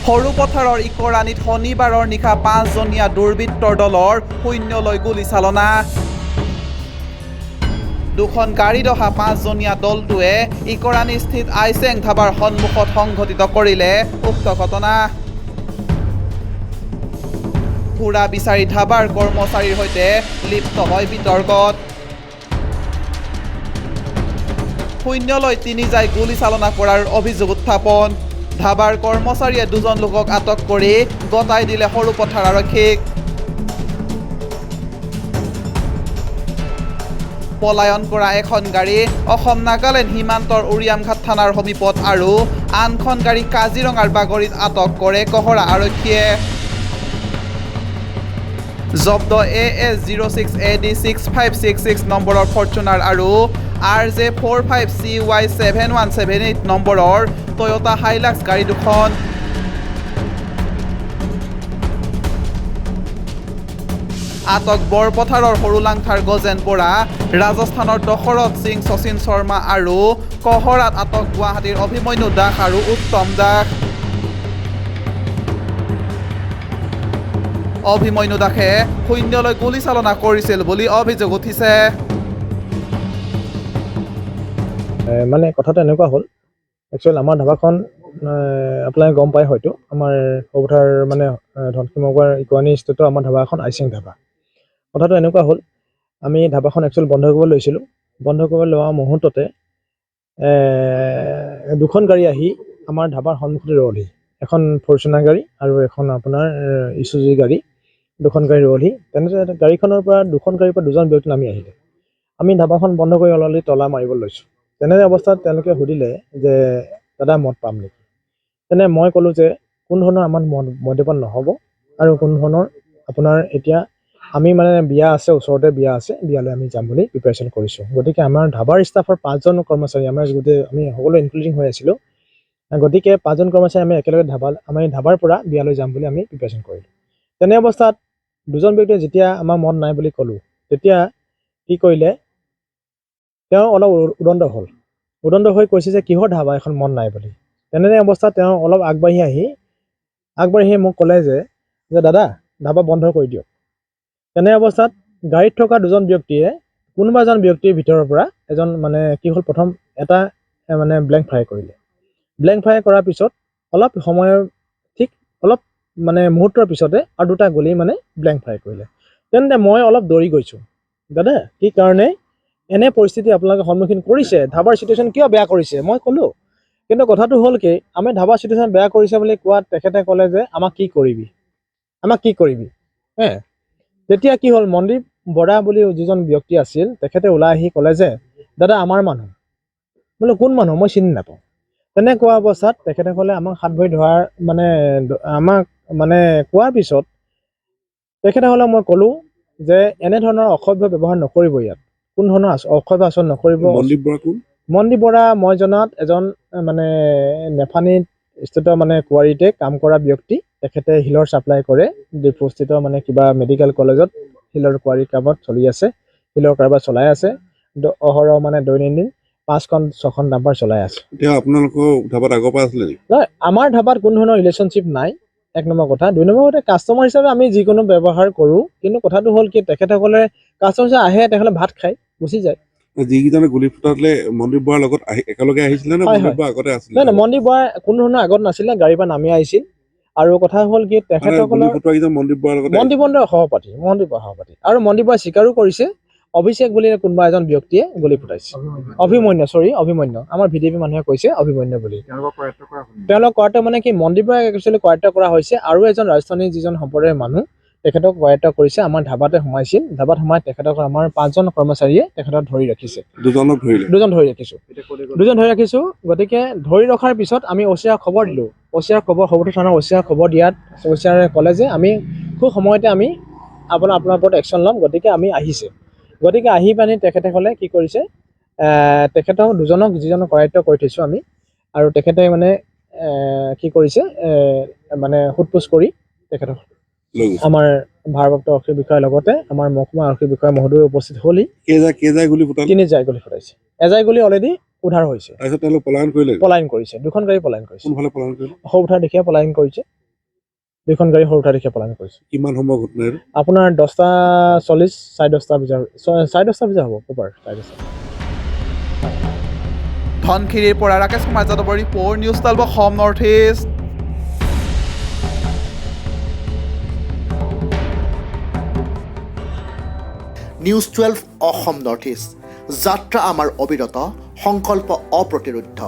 সৰুপথাৰৰ ইকৰাণীত শনিবাৰৰ নিশা 5জনীয়া দুৰ্বৃত্তৰ দলৰ শূন্যলৈ গুলীচালনা। দুখন গাড়ীত অহা 5জনীয়া দলটোৱে ইকৰাণীস্থিত আইচেং ধাবাৰ সন্মুখত সংঘটিত কৰিলে উক্ত ঘটনা। সুৰা বিচাৰি ধাবাৰ কৰ্মচাৰীৰ সৈতে লিপ্ত হয় বিতৰ্কত। শূন্যলৈ তিনি যায় গুলীচালনা কৰাৰ অভিযোগ উত্থাপন। ধাবাৰ কৰ্মচাৰীয়ে দুজন লোকক আটক কৰি গতাই দিলে সৰুপথাৰ আৰক্ষীক। পলায়ন কৰা এখন গাড়ী অসম নাগালেণ্ড সীমান্তৰ উৰিয়ামঘাট থানাৰ সমীপত আৰু আনখন গাড়ী কাজিৰঙাৰ বাগৰিত আটক কৰে কহৰা আৰক্ষীয়ে। জব্দ AS06AD6566 নম্বৰৰ ফৰ্চুনাৰ আৰু RJ45CY7178 নম্বৰৰ টয়োটা হাইলাক্স গাড়ী দুখন। আটক বৰপথাৰৰ সৰুলাংথাৰ গজেন বৰা, ৰাজস্থানৰ দশৰথ সিং শচীন শৰ্মা আৰু কহৰাত আটক গুৱাহাটীৰ অভিমন্যু দাস আৰু উত্তম দাস। অভিমন্যু দাসে শূন্যলৈ গুলীচালনা কৰিছিল বুলি অভিযোগ উঠিছে। মানে কথাটো এনেকুৱা হ'ল, একচুৱেলি আমাৰ ধাবাখন আপোনালোকে গম পায় হয়তো, আমাৰ সৰুপথাৰ মানে ধনশিমগুৱাৰ ইকৰাণী স্থিত আমাৰ ধাবা এখন আইচেং ধাবা। কথাটো এনেকুৱা হ'ল, আমি ধাবাখন একচুৱেলি বন্ধ কৰিব লৈছিলোঁ। বন্ধ কৰিব লোৱা মুহূৰ্ততে দুখন গাড়ী আহি আমাৰ ধাবাৰ সন্মুখতে ৰ'লহি। এখন ফৰ্চুনাৰ গাড়ী আৰু এখন আপোনাৰ ইছুজুকি গাড়ী, দুখন গাড়ী ৰ'লহি। তেনেদৰে গাড়ীখনৰ পৰা দুখন গাড়ীৰ পৰা দুজন ব্যক্তি নামি আহিলে। আমি ধাবাখন বন্ধ কৰি অলৰেডি তলা মাৰিব লৈছোঁ। তেনে অৱস্থাত তেওঁলোকে সুধিলে যে দাদা মদ পাম নেকি? তেনে মই ক'লোঁ যে কোনো ধৰণৰ আমাৰ মদ্যপান নহ'ব আৰু কোনো ধৰণৰ আপোনাৰ এতিয়া আমি মানে বিয়া আছে, ওচৰতে বিয়া আছে, বিয়ালৈ আমি যাম বুলি প্ৰিপেৰেশ্যন কৰিছোঁ। গতিকে আমাৰ ধাবাৰ ষ্টাফৰ 5জন কৰ্মচাৰী আমাৰ গোটেই আমি সকলো ইনক্লুডিং হৈ আছিলোঁ। গতিকে 5জন কৰ্মচাৰী আমি একেলগে আমি ধাবাৰ পৰা বিয়ালৈ যাম বুলি আমি প্ৰিপেৰেশ্যন কৰিলোঁ। তেনে অৱস্থাত দুজন ব্যক্তিয়ে যেতিয়া আমাৰ মন নাই বুলি ক'লোঁ, তেতিয়া কি কৰিলে, তেওঁ অলপ উদণ্ড হ'ল। উদণ্ড হৈ কৈছে যে কিহৰ ধাবা এখন মন নাই বুলি। তেনে অৱস্থাত তেওঁ অলপ আগবাঢ়ি আহি মোক ক'লে যে দাদা ধাবা বন্ধ কৰি দিয়ক। তেনে অৱস্থাত গাড়ীত থকা দুজন ব্যক্তিয়ে কোনোবা এজন ব্যক্তিৰ ভিতৰৰ পৰা এজন মানে কি হ'ল, প্ৰথম এটা মানে ব্লেংক ফায়াৰ কৰিলে। ব্লেংক ফায়াৰ কৰাৰ পিছত অলপ সময়ৰ ঠিক অলপ মানে মুহূৰ্তৰ পিছতে আৰু দুটা গুলি মানে ব্লেংক ফায়াৰ কৰিলে। তেন্তে মই অলপ দৌৰি গৈছোঁ, দাদা কি কাৰণে এনে পৰিস্থিতি আপোনালোকে সন্মুখীন কৰিছে, ধাবাৰ চিটুৱেশ্যন কিয় বেয়া কৰিছে মই ক'লোঁ। কিন্তু কথাটো হ'ল কি, আমি ধাবাৰ চিটুৱেশ্যন বেয়া কৰিছে বুলি কোৱাত তেখেতে ক'লে যে আমাক কি কৰিবি তেতিয়া কি হ'ল, মনদীপ বৰা বুলি যিজন ব্যক্তি আছিল তেখেতে ওলাই আহি ক'লে যে দাদা আমাৰ মানুহ। বোলো কোন মানুহ, মই চিনি নাপাওঁ। তেনে কোৱা অৱস্থাত তেখেতে ক'লে আমাক হাত ভৰি ধৰাৰ মানে আমাক মানে কোৱাৰ পিছত তেখেতে হ'লে মই ক'লোঁ যে এনেধৰণৰ অসভ্য ব্যৱহাৰ নকৰিব, ইয়াত কোনো ধৰণৰ অসভ্য আচৰণ নকৰিব। মনদীপ বৰা মই জনাত এজন মানে নেফানীত স্থিত মানে কোৱাৰীতে কাম কৰা ব্যক্তি। তেখেতে শিলৰ ছাপ্লাই কৰে, ডিফুস্থিত মানে কিবা মেডিকেল কলেজত শিলৰ কোৱাৰী কামত চলি আছে, শিলৰ কাৰবাৰ চলাই আছে। অহৰহ মানে দৈনন্দিন 5-6খন ডাম্পাৰ চলাই আছে। এতিয়া আপোনালোকৰ ধাবাত আগৰ পৰা আছিলে নেকি? নহয়, আমাৰ ধাবাত কোনো ধৰণৰ ৰিলেশ্যনশ্বিপ নাই, এক নম্বৰ কথা। 2 নম্বৰ কথা, কাষ্টমাৰ হিচাপে আমি যিকোনো ব্যৱহাৰ কৰোঁ। কিন্তু কথাটো হ'ল কি, তেখেতসকলে কাষ্টমাৰ হিচাপে আহে, তেখেতে ভাত খাই গুচি যায়। যিকেইজনে গুলী ফুটালে মনদীপ বৰাৰ লগত একেলগে আহিছিলে নে মনদীপ বৰা আগতে আছিলে? নাই, মনদীপ বৰা কোনো ধৰণৰ আগত নাছিলে, গাড়ীৰ পৰা নামি আহিছিল। আৰু কথা হ'ল কি, তেখেতসকলৰ মনদীপ বৰাৰ সহপাঠী আৰু মনদীপ বৰাই স্বীকাৰো কৰিছে অভিষেক বুলি কোনোবা এজন ব্যক্তিয়ে গুলী ফুটাইছে। অভিমন্যু আমাৰ ভিডিপি মানুহে কৈছে অভিমন্যু বুলি। তেওঁলোক কৰাতে মানে কি, মনদীপ বৰাই একচুৱেলি কৰায়ত্ব কৰা হৈছে আৰু এজন ৰাজস্থানী যিজন সম্প্ৰদায়ৰ মানুহ তেখেতক কৰায়ত্ব কৰিছে। আমাৰ ধাবাতে সোমাইছিল, ধাবাত সোমাই তেখেতক আমাৰ 5জন কৰ্মচাৰীয়ে তেখেতক ধৰি ৰাখিছে। দুজন ধৰি ৰাখিছোঁ। গতিকে ধৰি ৰখাৰ পিছত আমি OCR খবৰ দিলোঁ। সৰুপথাৰ থানাৰ OCR খবৰ দিয়াত OCR ক'লে যে আমি খুব সময়তে আমি আপোনাৰ ওপৰত একশ্যন ল'ম। গতিকে আমি আহিছে। গতিকে আহি পানি তেখেতে ক'লে কি কৰিছে, তেখেতক দুজনক যিজনক কৰায়ত্ব কৰি থৈছোঁ আমি, আৰু তেখেতে মানে কি কৰিছে মানে সোধ-পোছ কৰি তেখেতক আমাৰ ভাৰপ্ৰাপ্ত আৰক্ষী বিষয়াৰ লগতে আমাৰ মহকুমা আৰক্ষী বিষয়া মহোদয় উপস্থিত হ'লহি। কেইজাই গুলী ফুটালে? 3 জাই গুলী ফুটাইছে। এজাই গুলী অলৰেডি উদ্ধাৰ হৈছে। তাৰপিছত তেওঁলোক পলায়ন কৰিলে পলায়ন কৰিছে, 2খন গাড়ী পলায়ন কৰিছে। কোনফালে পলায়ন কৰিলে সৰুঠাৰ দেখিয়ে পলায়ন কৰিছে, 2খন গাড়ী সৰুঠাৰ দেখিয়ে পলায়ন কৰিছে। কিমান সময় ঘটনা এইটো আপোনাৰ 10:40 10:30 বজাৰ 10:30 বজা হ'ব প্ৰপাৰ 10:30। ধনশিৰিৰ পৰা ৰাকেশ কুমাৰ যাদৱৰ report, news 12 Assam north east. News 12 Assam north east, যাত্ৰা আমাৰ অবিৰত, সংকল্প অপ্ৰতিৰোধ্য।